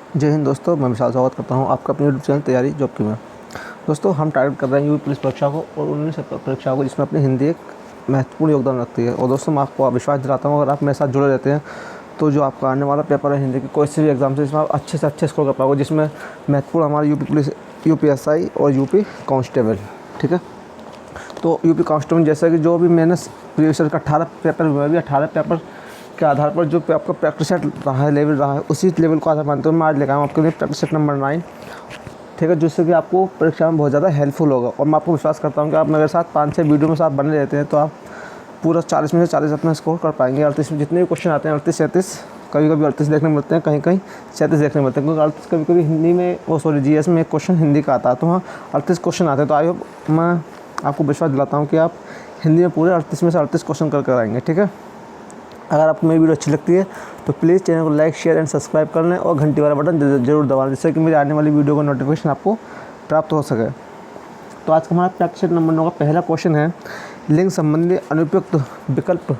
जय हिंद दोस्तों, मैं विशाल स्वागत करता हूं आपका अपने यूट्यूब चैनल तैयारी जॉब की में। दोस्तों, हम टारगेट कर रहे हैं यूपी पुलिस परीक्षा को और उन्हीं सब परीक्षाओं को जिसमें अपनी हिंदी एक महत्वपूर्ण योगदान रखती है। और दोस्तों, मैं आपको विश्वास दिलाता हूं, अगर आप मेरे साथ जुड़े रहते हैं तो जो आपका आने वाला पेपर है हिंदी की कोई से भी एग्जाम से, इसमें आप अच्छे से अच्छे स्कोर कर पाओगे, जिसमें महत्वपूर्ण हमारा यूपी पुलिस, यूपीएसआई और यूपी कांस्टेबल। ठीक है, तो यूपी कांस्टेबल जैसा कि जो भी मैंने प्रीवियस ईयर का 18 पेपर हुआ है, 18 पेपर के आधार पर जो आपका प्रैक्टिस सेट रहा है, लेवल रहा है, उसी लेवल को आधार मानते हुए मैं आज लेकर आया हूँ आपके लिए प्रैक्टिस सेट नंबर 9। ठीक है, जिससे कि आपको परीक्षा में बहुत ज़्यादा हेल्पफुल होगा। और मैं आपको विश्वास करता हूँ कि आप मेरे साथ 5-6 वीडियो में साथ बने रहते हैं तो आप पूरा 40 में से 40 अपना स्कोर कर पाएंगे। 38 में जितने भी क्वेश्चन आते हैं, 38-37, कभी कभी 38 देखने मिलते हैं, कहीं कहीं 37 देखने मिलते हैं, क्योंकि 38 कभी कभी हिंदी में जीएस में एक क्वेश्चन हिंदी का आता है, तो हाँ 38 क्वेश्चन आते हैं। तो आई होप मैं आपको विश्वास दिलाता हूँ कि आप हिंदी में पूरे 38 में से 38 क्वेश्चन कर आएंगे। ठीक है, अगर आपको मेरी वीडियो अच्छी लगती है तो प्लीज़ चैनल को लाइक, शेयर एंड सब्सक्राइब कर लें और घंटी वाला बटन जरूर दबा लें, जिससे कि मेरी आने वाली वीडियो का नोटिफिकेशन आपको प्राप्त हो सके। तो आज का हमारा प्रैक्टिस सेट नंबर 9 का पहला क्वेश्चन है, लिंग संबंधी अनुपयुक्त विकल्प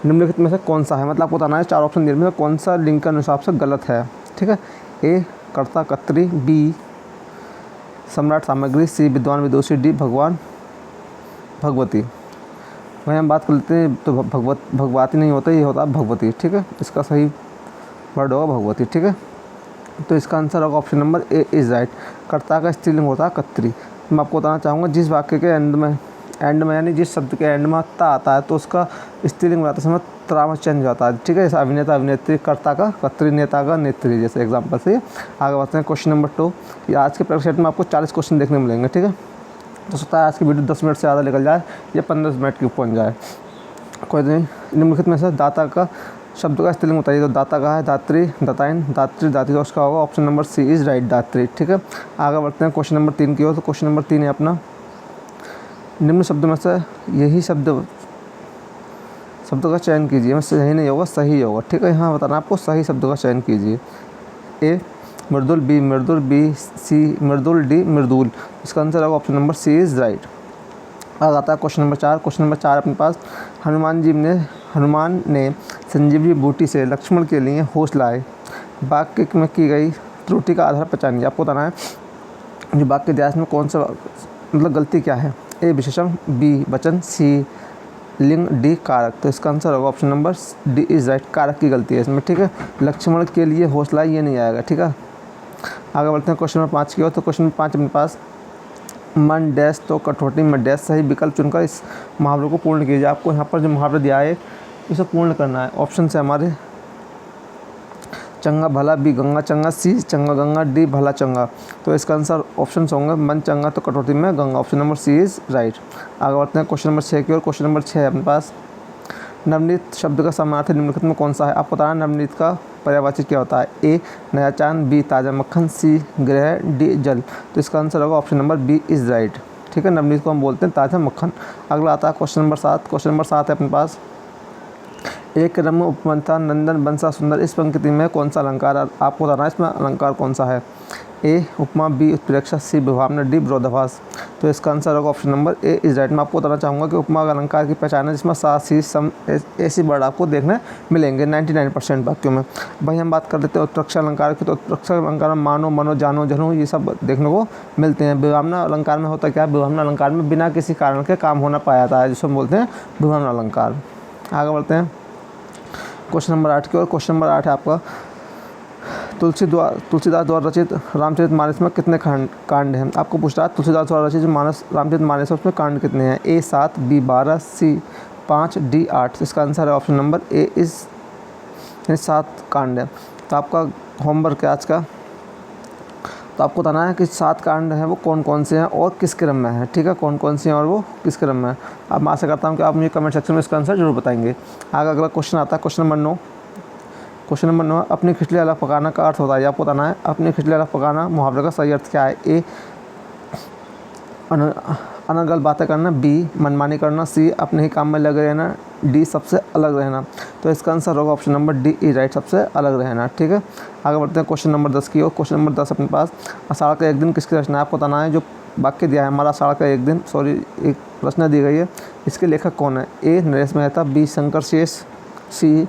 निम्नलिखित में से कौन सा है। मतलब आपको बताना है 4 ऑप्शन दिए में कौन सा लिंग के अनुसार से गलत है। ठीक है, ए कर्ता कर्त्री, बी सम्राट सामग्री, सी विद्वान विदुषी, डी भगवान भगवती। वहीं हम बात कर लेते हैं तो भगवती नहीं होता, ये होता है भगवती। ठीक है, इसका सही वर्ड होगा भगवती। ठीक है, तो इसका आंसर होगा option number A is right. कर्ता का स्त्रीलिंग होता है कत्री। मैं आपको बताना चाहूँगा, जिस वाक्य के एंड में यानी जिस शब्द के एंड में ता आता है तो उसका स्त्रीलिंग बनाते समय त्रा में चेंज हो जाता है। ठीक है, जैसे अभिनेता अभिनेत्री, कर्ता का कर्त्री, नेता का नेत्री, जैसे एग्जाम्पल से। आगे बढ़ते हैं क्वेश्चन नंबर 2। आज के प्रैक्टिस सेट में आपको 40 क्वेश्चन देखने मिलेंगे। ठीक है, तो सोचता है आज की वीडियो 10 मिनट से ज़्यादा निकल जाए या 15 मिनट की पहुँच जाए, कोई नहीं। निम्नलिखित में से दाता का शब्द का स्त्रीलिंग बताइए। तो दाता का है दात्री, दाताइन, दात्री, दाती, तो उसका होगा option number C is right, दात्री। ठीक है, आगे बढ़ते हैं क्वेश्चन नंबर 3 की ओर। तो क्वेश्चन नंबर 3 है अपना, निम्न शब्द में से यही शब्द का चयन कीजिए। मैं सही नहीं होगा, सही होगा। ठीक है, यहाँ बताना आपको सही शब्द का चयन कीजिए। ए मृदुल, बी मृदुल, बी सी मृदुल, डी मृदुल। इसका आंसर होगा option number C is right. आगे आता है क्वेश्चन नंबर 4। क्वेश्चन नंबर 4 अपने पास, हनुमान ने संजीवनी बूटी से लक्ष्मण के लिए होश लाए, वाक्य में की गई त्रुटि का आधार पहचानिए। आपको बताना है जो वाक्य इतिहास में कौन सा मतलब गलती क्या है। ए विशेषण, बी वचन, सी लिंग, डी कारक। तो इसका आंसर होगा option number D is right, कारक की गलती है इसमें। ठीक है, लक्ष्मण के लिए होश लाए ये नहीं आएगा। ठीक है, आगे बढ़ते हैं क्वेश्चन नंबर 5 की ओर। तो क्वेश्चन नंबर 5 अपने पास, मन डैश तो कठौती में डैश, सही विकल्प चुनकर इस मुहावरे को पूर्ण कीजिए। आपको यहाँ पर जो मुहावरा दिया है इसे पूर्ण करना है। ऑप्शन से हमारे चंगा भला, बी गंगा चंगा, सी चंगा गंगा, डी भला चंगा। तो इसका आंसर ऑप्शन होंगे मन चंगा तो कटौती में गंगा, option number C is right. आगे बढ़ते हैं क्वेश्चन नंबर 6 की ओर। क्वेश्चन नंबर 6 है अपने पास, नवनीत शब्द का समानार्थी निम्नलिखित में कौन सा है। आपको बताना नवनीत का पर्यायवाची क्या होता है। ए नया चांद, बी ताज़ा मक्खन, सी ग्रह, डी जल। तो इसका आंसर होगा option number B is right. ठीक है, नवनीत को हम बोलते हैं ताज़ा मक्खन। अगला आता है क्वेश्चन नंबर 7। क्वेश्चन नंबर 7 है अपने पास, एक रम्य उपमंथा नंदन बंसा सुंदर, इस पंक्ति में कौन सा अलंकार, आपको बताना है इसमें अलंकार कौन सा है। ए उपमा, बी उत्प्रेक्षा, सी विभावना, डी विरोधाभास। तो इसका आंसर होगा option number A is right. मैं आपको बताना चाहूँगा कि उपमा का अलंकार की पहचान है जिसमें सा, सी, सम ऐसी वर्ड आपको देखने मिलेंगे 99% वाक्यों में। भाई हम बात कर लेते हैं उत्प्रेक्षा अलंकार की। तो उत्प्रेक्षा अलंकार में मानो, मनो, जानो, जनो ये सब देखने को मिलते हैं। विभावना अलंकार में होता क्या है, विभावना अलंकार में बिना किसी कारण के काम होना पाया जाता है, जिसको हम बोलते हैं विभावना अलंकार। आगे बढ़ते हैं क्वेश्चन नंबर 8 की ओर। क्वेश्चन नंबर 8 है आपका, तुलसीदास द्वारा रचित रामचरितमानस में कितने कांड हैं। आपको पूछ रहा है तुलसीदास द्वारा रचित रामचरितमानस है उसमें कांड कितने हैं। ए 7, बी 12, सी 5, डी 8। इसका आंसर है ऑप्शन नंबर ए इस 7 कांड है। तो आपका होमवर्क है आज का, तो आपको बताना है कि 7 कांड हैं वो कौन कौन से हैं और किस क्रम में है। ठीक है, कौन कौन से हैं और वो किस क्रम में है। अब मैं आशा करता हूँ कि आप मुझे कमेंट सेक्शन में इसका आंसर जरूर बताएंगे। आगे अगला क्वेश्चन आता है क्वेश्चन नंबर 9। क्वेश्चन नंबर 9, अपनी खिचड़ी अलग पकाना का अर्थ होता है। आपको बताना है अपनी खिचड़ी अलग पकाना मुहावरे का सही अर्थ क्या है। ए अनर्गल बातें करना, बी मनमानी करना, सी अपने ही काम में लगे रहना, डी सबसे अलग रहना। तो इसका आंसर होगा option number D is right, सबसे अलग रहना। ठीक है, आगे बढ़ते हैं क्वेश्चन नंबर 10 की ओर। क्वेश्चन नंबर 10 अपने पास, आषाढ़ का एक दिन किसकी रचना है। आपको बताना है जो वाक्य दिया है हमारा आषाढ़ का एक दिन, एक रचना दी गई है, इसके लेखक कौन है। ए नरेश मेहता, बी शंकर शेष, सी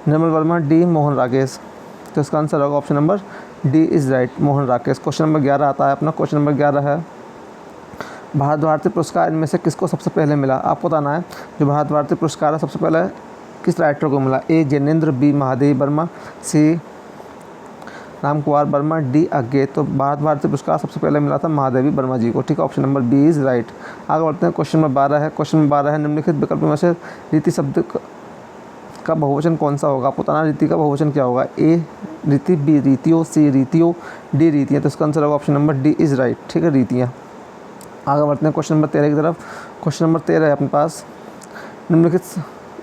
निर्मल वर्मा, डी मोहन राकेश। तो इसका आंसर होगा option number D is right, Mohan Rakesh. Question number 11 आता है अपना। क्वेश्चन नंबर 11 है भारत भारती पुरस्कार इनमें से किसको सबसे पहले मिला? आपको बताना है जो भारत भारती पुरस्कार है सबसे पहले किस राइटर को मिला? ए जैनेंद्र, बी महादेवी वर्मा, सी राम कुमार वर्मा, डी अज्ञे। तो भारत भारती पुरस्कार सबसे पहले मिला था महादेवी वर्मा जी को, ठीक है, option number B is right. आगे बढ़ते हैं, क्वेश्चन नंबर 12 है। क्वेश्चन नंबर 12 है निम्नलिखित विकल्प में से रीति शब्द का बहुवचन कौन सा होगा? आपको बताना रीति का बहुवचन क्या होगा? ए रीति, बी रीतियों, सी रीतियों, डी रीतियाँ। तो इसका आंसर होगा option number D is right, ठीक है, रीतियाँ। आगे बढ़ते हैं क्वेश्चन नंबर 13 की तरफ। क्वेश्चन नंबर 13 है अपने पास निम्नलिखित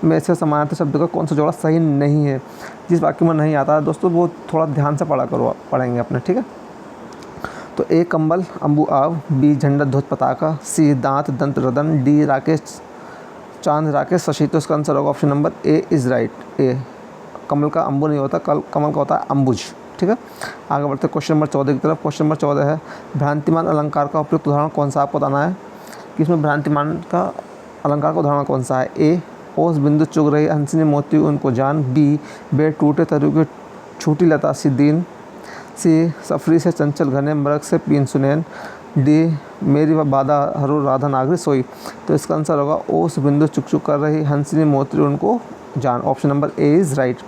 में से समानार्थी शब्द का कौन सा जोड़ा सही नहीं है? जिस वाक्य में नहीं आता है दोस्तों वो थोड़ा ध्यान से पढ़ेंगे अपने, ठीक है। तो ए कंबल अम्बु आव, बी झंडा ध्वज पताका, सी दांत दंत रदन, डी राकेश चांद राकेश शशि। तो इसका आंसर होगा option number A is right. A कमल का अम्बु नहीं होता, कमल का होता है अम्बुज, ठीक है। आगे बढ़ते हैं क्वेश्चन नंबर 14 की तरफ। क्वेश्चन नंबर 14 है भ्रांतिमान अलंकार का उपयुक्त उदाहरण कौन सा? आपको बताना है कि इसमें भ्रांतिमान का अलंकार का उदाहरण कौन सा है? ए ओस बिंदु चुग रही हंसनी मोती उनको जान, बी बे टूटे तरु के छूटी लता सी दीन, सी सफरी से चंचल घने मृग से पीन सुनैन, डी मेरी व बाधा हरो राधा नागरी सोई। तो इसका आंसर होगा ओस बिंदु चुक चुक कर रही हंसनी मोती उनको जान, option number A is right.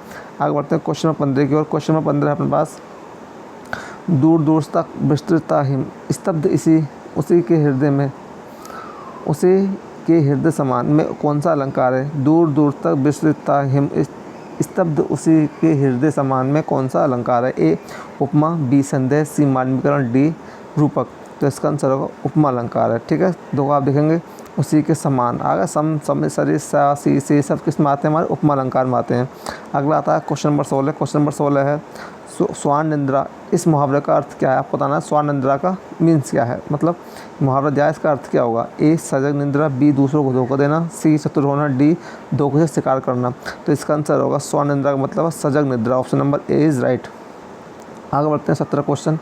आगे बढ़ते हैं क्वेश्चन नंबर 15 की ओर। क्वेश्चन नंबर 15 है अपने पास दूर दूर तक विस्तृता हिम स्तब्ध उसी के हृदय में उसी के हृदय समान में कौन सा अलंकार है? दूर दूर तक विस्तृता हिम स्तब्ध उसी के हृदय समान में कौन सा अलंकार है? ए उपमा, बी संदेह, सी मानवीकरण, डी रूपक। तो इसका आंसर होगा उपमा अलंकार है, ठीक है। दो आप देखेंगे उसी के समान आगे सम सम सरी सा सी से सब किस में आते हैं? हमारे उपमा अलंकार में आते हैं। अगला आता है क्वेश्चन नंबर 16। क्वेश्चन नंबर 16 है स्वान निंद्रा, इस मुहावरे का अर्थ क्या है? आपको बताना है स्वान निंद्रा का मीन्स क्या है, मतलब मुहावरा दिया इसका अर्थ क्या होगा? ए सजग निंद्रा, बी दूसरों को धोखा देना, सी चतुर होना, डी धोखे से शिकार करना। तो इसका आंसर होगा स्वान निंद्रा का मतलब सजग निद्रा, option number A is right. आगे बढ़ते हैं 17 क्वेश्चन।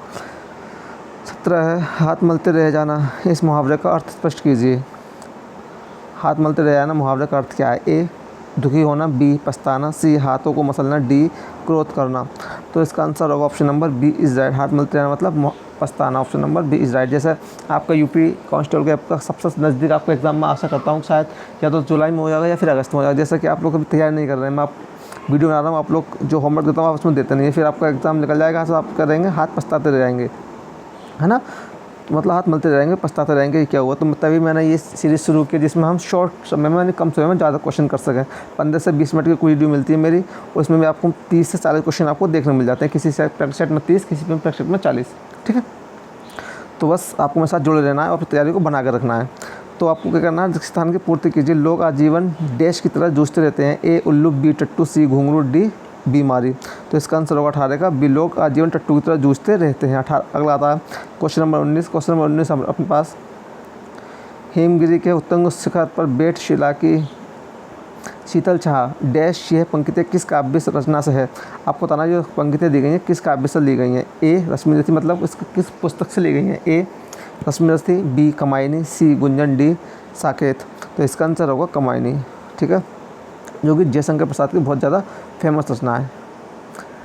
17 है हाथ मलते रह जाना, इस मुहावरे का अर्थ स्पष्ट कीजिए। हाथ मलते रह जाना मुहावरे का अर्थ क्या है? ए दुखी होना, बी पछताना, सी हाथों को मसलना, डी क्रोध करना। तो इसका आंसर होगा option number B is right. हाथ मलते रहना मतलब पछताना, option number B is right. जैसे आपका यूपी कांस्टेबल के आपका सबसे नज़दीक आपका एग्जाम में आशा करता हूँ शायद या तो जुलाई में हो जाएगा या फिर अगस्त में हो जाएगा। जैसा कि आप लोग अभी तैयारी नहीं कर रहे हैं, मैं आप वीडियो बना रहा हूँ, आप लोग जो होमवर्क देता हूँ आप उसमें देते नहीं है, फिर आपका एग्ज़ाम निकल जाएगा तो आप करेंगे हाथ पछताते रह जाएंगे, है ना। मतलब हाथ मलते रहेंगे, पछताते रहेंगे क्या हुआ। तो तभी मैंने ये सीरीज़ शुरू की जिसमें हम शॉर्ट समय में कम समय में ज़्यादा क्वेश्चन कर सकें। 15 से 20 मिनट की कोई वीडियो मिलती है मेरी, उसमें भी आपको 30 से 40 क्वेश्चन आपको देखने मिल जाते हैं। किसी से प्रैक्टिस सेट में 30, किसी में प्रैक्टिस सेट में 40, ठीक है। तो बस आपको मेरे साथ जुड़े रहना है और तैयारी को बना कर रखना है। तो आपको क्या करना है, स्थान की पूर्ति कीजिए। लोग आजीवन डैश की तरह जूझते रहते हैं। ए उल्लू, बी टट्टू, सी घुंघरू, डी बीमारी। तो इसका आंसर होगा 18 का बी, लोग आजीवन टट्टू की तरह जूझते रहते हैं। 18। अगला आता है क्वेश्चन नंबर 19। क्वेश्चन नंबर 19 अपने पास हेमगिरी के उत्तुंग शिखर पर बेट शिला की शीतल छाह डैश यह पंक्तियाँ किस काव्य रचना से है? आपको बताना जो पंक्तियाँ दी गई हैं किस काव्य से ली गई हैं। ए रश्मिरथी मतलब इसकी किस पुस्तक से ली गई हैं? ए रश्मिरथी, बी कमायनी, सी गुंजन, डी साकेत। तो इसका आंसर होगा कमायनी, ठीक है, जो कि जयशंकर प्रसाद की बहुत ज़्यादा फेमस रचना है,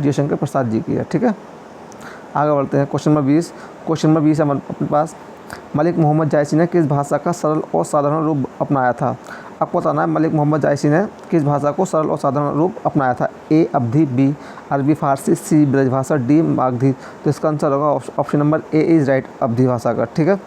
जयशंकर प्रसाद जी की है, ठीक है। आगे बढ़ते हैं क्वेश्चन नंबर 20। क्वेश्चन नंबर 20 हमारे अपने पास मलिक मोहम्मद जायसी ने किस भाषा का सरल और साधारण रूप अपनाया था? आपको बताना है मलिक मोहम्मद जायसी ने किस भाषा को सरल और साधारण रूप अपनाया था? ए Awadhi, B Arabi Farsi, C Brajbhasha, D Magadhi. तो इसका आंसर होगा option number A is right, Awadhi भाषा का, ठीक है।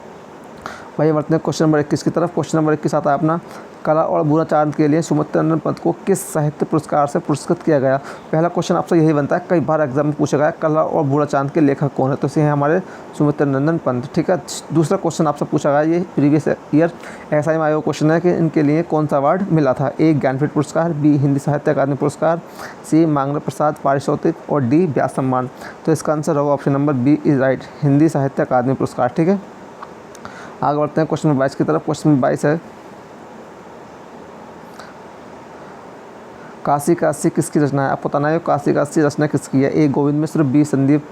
वही बढ़ते हैं क्वेश्चन नंबर 21 की तरफ। क्वेश्चन नंबर 21 आता है अपना कला और बुराचार के लिए सुमित्रा नंदन पंत को किस साहित्य पुरस्कार से पुरस्कृत किया गया? पहला क्वेश्चन आपसे यही बनता है, कई बार एग्जाम में पूछा गया कला और बुराचार के लेखक कौन है? तो ये हैं हमारे सुमित्रा नंदन पंत, ठीक है। दूसरा क्वेश्चन आपसे पूछा गया, ये प्रीवियस ईयर एसआई में आया हुआ क्वेश्चन है कि इनके लिए कौन सा अवार्ड मिला था? ए ज्ञानपीठ पुरस्कार, बी हिंदी साहित्य अकादमी पुरस्कार, सी मांगले प्रसाद पारितोषिक और डी व्यास सम्मान। तो इसका आंसर होगा option number B is right, Hindi Sahitya Akademi पुरस्कार, ठीक है। आगे बढ़ते हैं क्वेश्चन नंबर 22 की तरफ। क्वेश्चन नंबर 22 है काशी काशी किसकी रचना है? आपको बताना है काशी काशी रचना किसकी है? ए गोविंद मिश्र, बी संदीप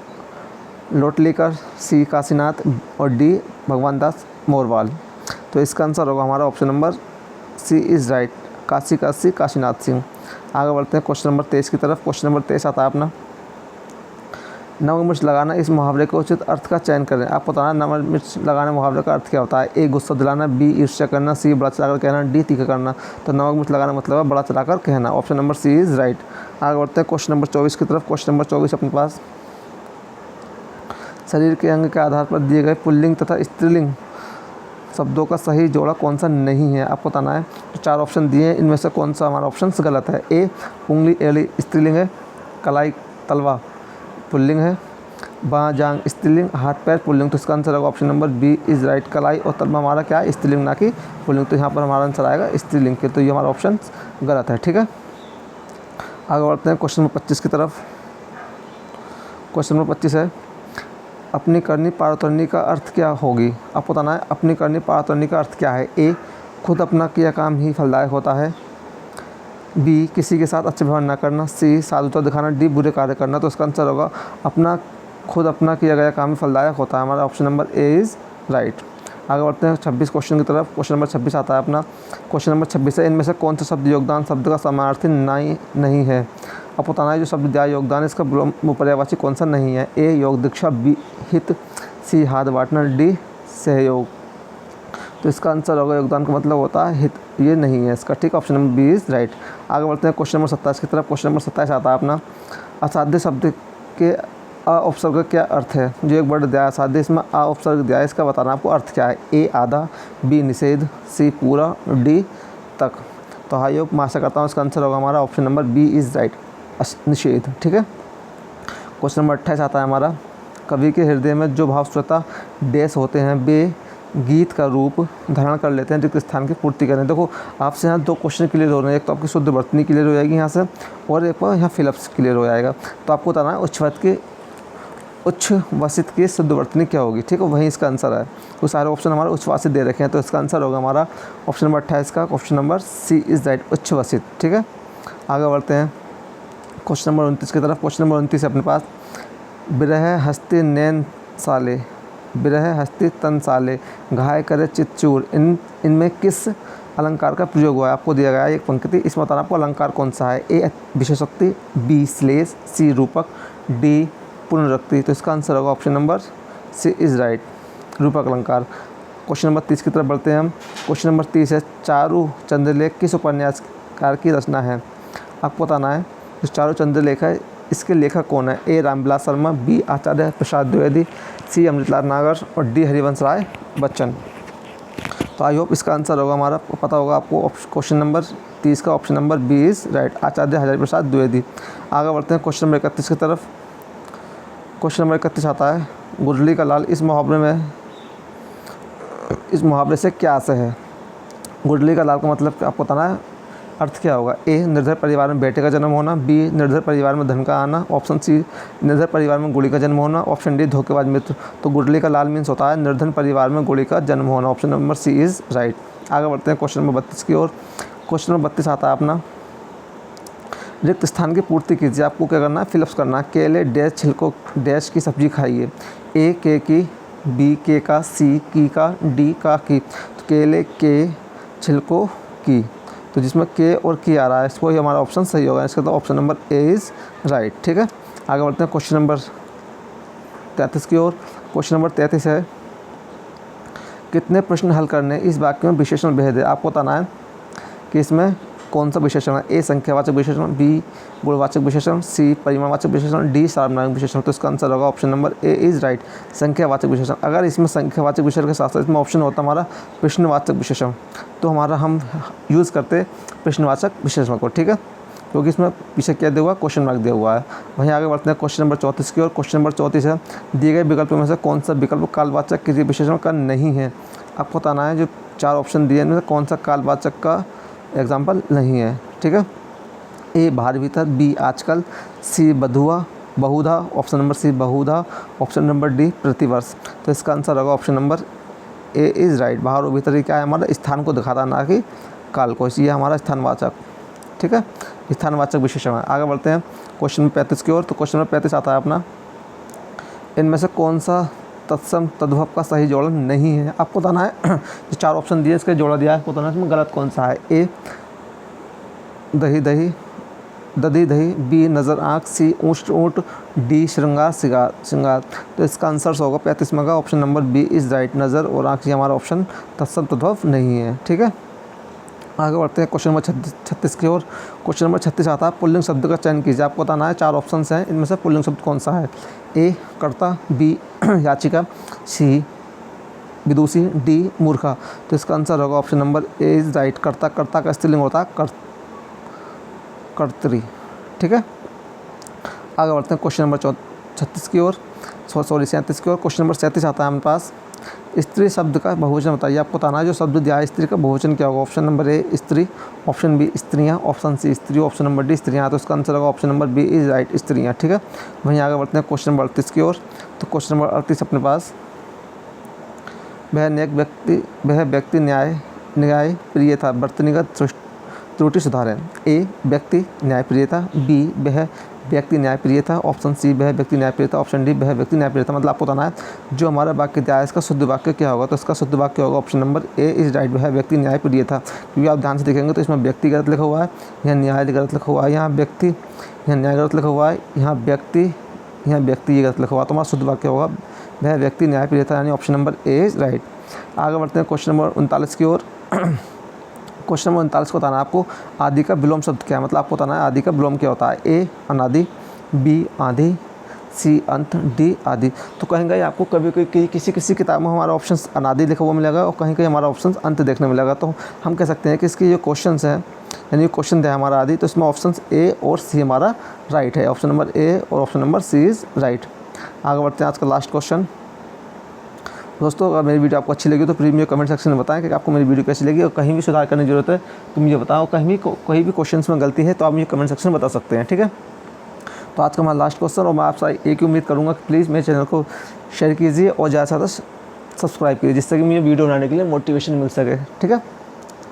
लोटलीकर, सी काशीनाथ और डी भगवान दास मोरवाल। तो इसका आंसर होगा हमारा option number C is right, Kashi Kashi Kashinath Singh. आगे बढ़ते हैं क्वेश्चन नंबर 23 की तरफ। क्वेश्चन नंबर 23 आता है अपना नमक मिर्च लगाना इस मुहावरे के उचित अर्थ का चयन करें। आपको बताना नमक मिर्च लगाने मुहावरे का अर्थ क्या होता है। ए गुस्सा दिलाना, बी ईर्ष्या करना, सी बड़ा चलाकर कहना, डी तीखा करना। तो नमक मिर्च लगाना मतलब है बड़ा चलाकर कहना। Option number C is right. आगे बढ़ते हैं क्वेश्चन नंबर 24 की तरफ। क्वेश्चन नंबर 24 अपने पास, शरीर के अंग के आधार पर दिए गए पुल्लिंग तथा स्त्रीलिंग शब्दों का सही जोड़ा कौन सा नहीं है। आपको बताना है। तो 4 ऑप्शन दिए हैं, इनमें से कौन सा हमारा ऑप्शन गलत है। ए उंगली एड़ी स्त्रीलिंग है, कलाई तलवा पुल्लिंग है, बाँ जांग स्त्रीलिंग, हाथ पैर पुल्लिंग। तो इसका आंसर होगा option number B is right. कलाई और तलवा हमारा क्या है, स्त्रीलिंग ना कि पुल्लिंग। तो यहाँ पर हमारा आंसर आएगा स्त्रीलिंग के। तो ये हमारा ऑप्शन गलत है। ठीक है, आगे बढ़ते हैं क्वेश्चन नंबर 25 की तरफ। क्वेश्चन नंबर 25 है, अपनी करनी पारतरणी का अर्थ क्या होगी। आपको बताना है अपनी करनी पारतरणी का अर्थ क्या है। ए खुद अपना किया काम ही फलदायक होता है, बी किसी के साथ अच्छे व्यवहार ना करना, सी साधुता दिखाना, डी बुरे कार्य करना। तो इसका आंसर होगा खुद अपना किया गया काम ही फलदायक होता है। हमारा option number A is right. आगे बढ़ते हैं 26 क्वेश्चन की तरफ। क्वेश्चन नंबर 26 आता है अपना। क्वेश्चन नंबर 26 है, इनमें से कौन सा शब्द योगदान शब्द का समानार्थी नहीं है। अब बताना है जो शब्द दिया योगदान इसका पर्यायवाची कौन सा नहीं है। ए योग दीक्षा, बी हित, सी हाथ बांटना, डी सहयोग। तो इसका आंसर होगा योगदान का मतलब होता है हित, ये नहीं है इसका। ठीक, option number B is right. आगे बढ़ते हैं क्वेश्चन नंबर 27 की तरफ। क्वेश्चन नंबर 27 आता है अपना, असाध्य शब्द के अ उपसर्ग का क्या अर्थ है। जो एक वर्ड दिया है असाध्य, इसमें अ उपसर्ग दिया है, इसका बताना आपको अर्थ क्या है। ए आधा, बी निषेध, सी पूरा, डी तक। तो हाँ योग मैं आशा करता हूँ इसका आंसर होगा हमारा option number B is right, निषेध। ठीक है, क्वेश्चन नंबर 28 आता है हमारा, कवि के हृदय में जो भाव स्वतः डैश होते हैं वे गीत का रूप धारण कर लेते हैं, रिक्त स्थान की पूर्ति करें। देखो आपसे यहाँ 2 क्वेश्चन क्लियर हो रहे हैं, एक तो आपकी शुद्ध वर्तनी क्लियर हो जाएगी यहाँ से, और एक बार यहाँ फिलअप्स क्लियर हो जाएगा। तो आपको बताना है उच्छ्वसित की शुद्ध वर्तनी क्या होगी। ठीक है, वहीं इसका आंसर है। तो सारे ऑप्शन हमारे उच्छ्वासित दे रखे हैं, तो इसका आंसर होगा हमारा ऑप्शन नंबर 28 का option number C is right, उच्छ्वसित। ठीक है, आगे बढ़ते हैं क्वेश्चन नंबर 29 की तरफ। क्वेश्चन नंबर 29 है अपने पास, बिरह हस्ती नैन साले, बिरह हस्ती तन साले, घाय करे चितचूर, इनमें किस अलंकार का प्रयोग हुआ है। आपको दिया गया है एक पंक्ति, इसमें बताना आपको अलंकार कौन सा है। ए विशेषोक्ति, बी श्लेष, सी रूपक, डी पुनरुक्ति। तो इसका आंसर होगा option number C is right, रूपक अलंकार। क्वेश्चन नंबर 30 की तरफ बढ़ते हैं हम। क्वेश्चन नंबर 30 है, चारु चंद्रलेख किस उपन्यासकार की रचना है। आपको बताना है जो चारु चंद्रलेख है इसके लेखक कौन है। ए रामविलास शर्मा, बी आचार्य प्रसाद द्विवेदी, सी अमृतलाल नागर और डी हरिवंश राय बच्चन। तो आई होप इसका आंसर होगा हमारा पता होगा आपको। क्वेश्चन नंबर 30 का option number B is right, Acharya Harivansh Prasad Dwivedi. आगे बढ़ते हैं क्वेश्चन नंबर 31 की तरफ। क्वेश्चन नंबर 31 आता है, गुरली का लाल इस मुहावरे से क्या आशय है। गुरली का लाल का मतलब आपको बताना है अर्थ क्या होगा। ए निर्धर परिवार में बेटे का जन्म होना, बी निर्धर परिवार में धन का आना, ऑप्शन सी निर्धर परिवार में गुड़ी का जन्म होना, ऑप्शन डी धोखेबाज मित्र। तो गुरली का लाल मीन्स होता है निर्धन परिवार में गुड़ी का जन्म होना। Option number C is right. आगे बढ़ते हैं क्वेश्चन नंबर 32 की ओर। क्वेश्चन नंबर 32 आता है अपना, रिक्त स्थान की पूर्ति कीजिए। आपको क्या करना है, फिलअप्स करना है। केले डैश छिलको डैश की सब्जी खाइए। ए के की, बी के का, सी की का, डी का की। तो केले के छिलको की, तो जिसमें के और की आ रहा है इसको ही हमारा ऑप्शन सही होगा। इसका तो option number A is right. ठीक है, आगे बढ़ते हैं क्वेश्चन नंबर 33 की ओर। क्वेश्चन नंबर 33 है, कितने प्रश्न हल करने इस वाक्य में विशेषण भेद है। आपको बताना है कि इसमें कौन सा विशेषण है। ए संख्यावाचक विशेषण, बी गुणवाचक विशेषण, सी परिमाणवाचक विशेषण, डी सार्वनामिक विशेषण। तो इसका आंसर होगा option number A is right, संख्यावाचक विशेषण। अगर इसमें संख्यावाचक विशेषण के साथ साथ इसमें ऑप्शन होता हमारा प्रश्नवाचक विशेषण, तो हमारा हम यूज़ करते प्रश्नवाचक विशेषण को। ठीक है, क्योंकि इसमें पीछे क्या दिया हुआ, क्वेश्चन मार्क दिया हुआ है। वहीं आगे बढ़ते हैं क्वेश्चन नंबर 34 की ओर। क्वेश्चन नंबर 34 है, दिए गए विकल्पों में से कौन सा विकल्प कालवाचक किसी विशेषण का नहीं है। आपको बताना है जो 4 ऑप्शन दिए इनमें से कौन सा कालवाचक का एग्जाम्पल नहीं है। ठीक है, ए बाहर भीतर, बी आजकल, सी बहुधा, ऑप्शन नंबर सी बहुधा, ऑप्शन नंबर डी प्रतिवर्ष। तो इसका आंसर होगा option number A is right. बाहर और भीतर क्या है, हमारा स्थान को दिखाता ना कि काल को, ये हमारा स्थानवाचक। ठीक है, स्थानवाचक विशेषण है। आगे बढ़ते हैं क्वेश्चन नंबर 35 की ओर। तो क्वेश्चन नंबर 35 आता है अपना, इनमें से कौन सा तत्सम तद्भव का सही जोड़ा नहीं है। आपको बताना है जो 4 ऑप्शन दिए इसका जोड़ा दिया है, आपको बताना है इसमें गलत कौन सा है। ए दही दही, दधी दही, बी नज़र आँख, सी ऊँट ऊँट, डी श्रृंगार श्रृंगार। तो इसका आंसर होगा 35वां का option number B is right. नज़र और आँख ये हमारा ऑप्शन तत्सम तद्भव नहीं है। ठीक है, आगे बढ़ते हैं क्वेश्चन नंबर 36 की ओर। क्वेश्चन नंबर 36 आता है पुल्लिंग शब्द का चयन कीजिए। आपको बताना है 4 ऑप्शन हैं, इनमें से पुल्लिंग शब्द कौन सा है। ए कर्ता, बी याचिका, सी विदुषी, डी मूर्खा। तो इसका आंसर होगा option number A is right. कर्ता का स्त्रीलिंग होता है कर्त्री। ठीक है, आगे बढ़ते हैं क्वेश्चन नंबर 36 की ओर, 37 की ओर। क्वेश्चन नंबर 37 आता है हमारे पास स्त्री शब्द का बहुवचन बताइए। आपको बताना है जो शब्द दिया है स्त्री का बहुवचन क्या होगा। ऑप्शन नंबर ए स्त्री, ऑप्शन बी स्त्रियाँ, ऑप्शन सी स्त्री, ऑप्शन नंबर डी स्त्रियाँ। तो इसका आंसर होगा option number B is right, स्त्रियाँ। ठीक है, वहीं आगे बढ़ते हैं क्वेश्चन नंबर 38 की ओर। तो क्वेश्चन नंबर 38 अपने पास वह व्यक्ति न्याय प्रिय था, वर्तनीगत त्रुटि सुधारें। ए व्यक्ति न्यायप्रिय था, बी वह व्यक्ति न्यायप्रिय था, ऑप्शन सी वह व्यक्ति न्यायप्रिय था, ऑप्शन डी वह व्यक्ति न्यायप्रिय था। मतलब आपको बताना है जो हमारा वाक्य दिया है इसका शुद्ध वाक्य क्या होगा। तो इसका शुद्ध वाक्य होगा option number A is right, वह व्यक्ति न्यायप्रिय था। क्योंकि आप ध्यान से देखेंगे तो इसमें व्यक्ति गलत लिखा हुआ है, यहाँ न्याय गलत लिखा हुआ है, यहाँ व्यक्ति, यहाँ न्याय गलत लिखा हुआ है, यहाँ व्यक्ति ये गलत लिखा हुआ है। तो हमारा शुद्ध वाक्य होगा वह व्यक्ति न्यायप्रिय था, यानी option number A is right. आगे बढ़ते हैं क्वेश्चन नंबर 39 की ओर। क्वेश्चन नंबर 39 को बताना है आपको आदि का विलोम शब्द क्या है। मतलब आपको बताना है आदि का विलोम क्या होता है। ए अनादि, बी आदि, सी अंत, डी आदि। तो कहेंगे आपको कभी किसी किताब में हमारा ऑप्शन अनादि लिखा हुआ मिलेगा और कहीं हमारा ऑप्शन अंत देखने मिलेगा। तो हम कह सकते हैं कि इसकी जो क्वेश्चन है यानी क्वेश्चन दिया है हमारा आदि, तो इसमें ऑप्शन ए और सी हमारा राइट है। ऑप्शन नंबर ए और option number C is right. आगे बढ़ते हैं आज का लास्ट क्वेश्चन। दोस्तों अगर मेरी वीडियो आपको अच्छी लगी तो प्लीज़ मुझे कमेंट सेक्शन में बताएं कि आपको मेरी वीडियो कैसी लगी और कहीं भी सुधार करने की जरूरत है तो मुझे बताओ। कोई भी क्वेश्चंस में गलती है तो आप मुझे कमेंट सेक्शन में बता सकते हैं। ठीक है, तो आज का हमारा लास्ट क्वेश्चन, और मैं आपसे एक ही उम्मीद करूँगा कि प्लीज़ मेरे चैनल को शेयर कीजिए और ज़्यादा से ज़्यादा सब्सक्राइब कीजिए, जिससे कि मुझे वीडियो बनाने के लिए मोटिवेशन मिल सके। ठीक है,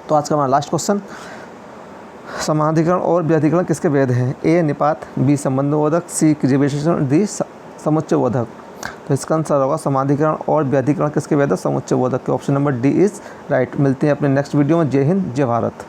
तो आज का हमारा लास्ट क्वेश्चन, समाधिकरण और व्याधिकरण किसके वेद हैं। ए निपात, बी संबंधबोधक, सी क्रियाविशेषण, डी समुच्चयबोधक। तो इसका आंसर होगा समाधिकरण और व्याधिकरण किसके वेद है, समुच्चयबोधक के। Option number D is right. मिलते हैं अपने नेक्स्ट वीडियो में। जय हिंद, जय भारत।